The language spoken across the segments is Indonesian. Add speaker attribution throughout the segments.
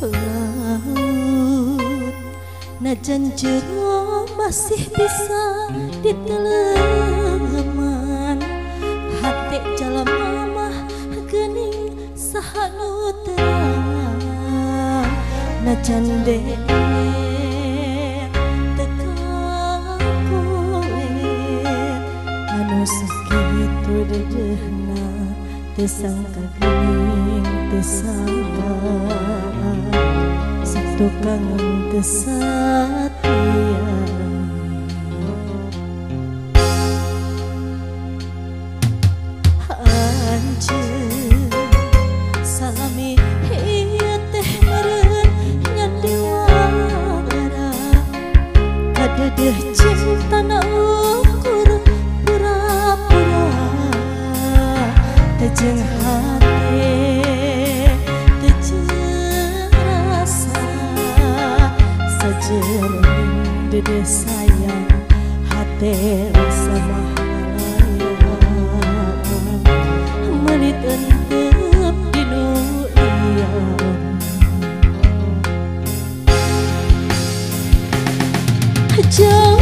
Speaker 1: laut najan jero masih bisa diteleman hati jalan mama gening sahanu terang najan dek teka kowe anu sakitu dedehna tesangka gening tesabar satu kangen kesatria hancur salami ieu teh meureun ngandiwara kadedeh cintana ukur pura-pura tejeng hati sajeroning dede sayang hati rasa mahalaya menit entep dinu liang jauh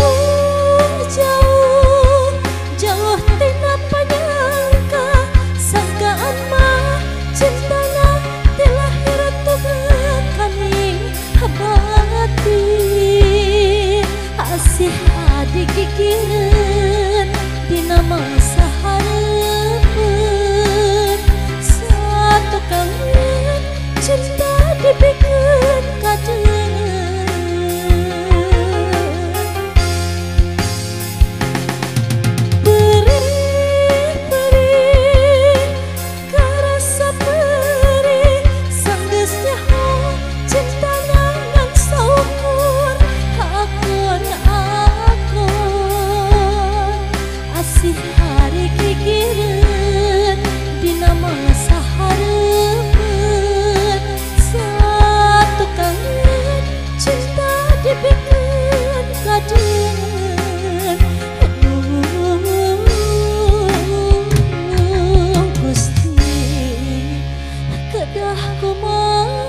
Speaker 1: tina panyangka sangkaan mah cintana ti lahir teu kaning batin asih adik kikireun dina masa hareupeun satu kangen cinta dibikeun kadeungeun perih karasa perih sanggeus nyaho cintana ngan saukur akun asih hari kikireun dina masa hareupeun satu kangen cinta dibikeun kadeungeun Gusti kedah kumaha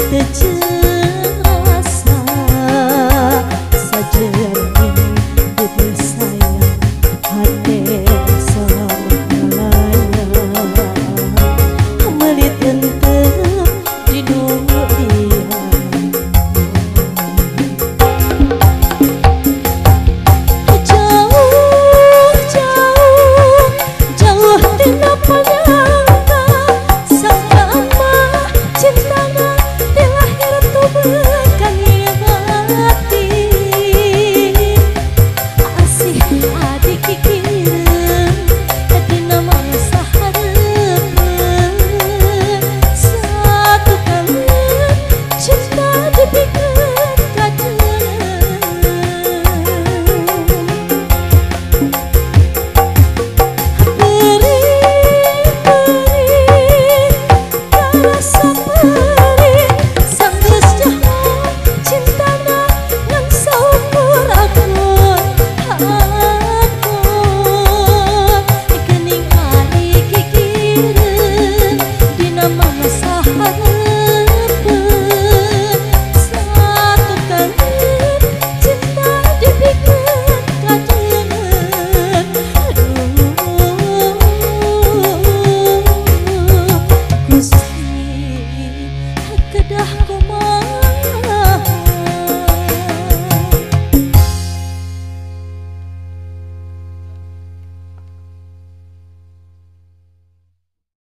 Speaker 1: the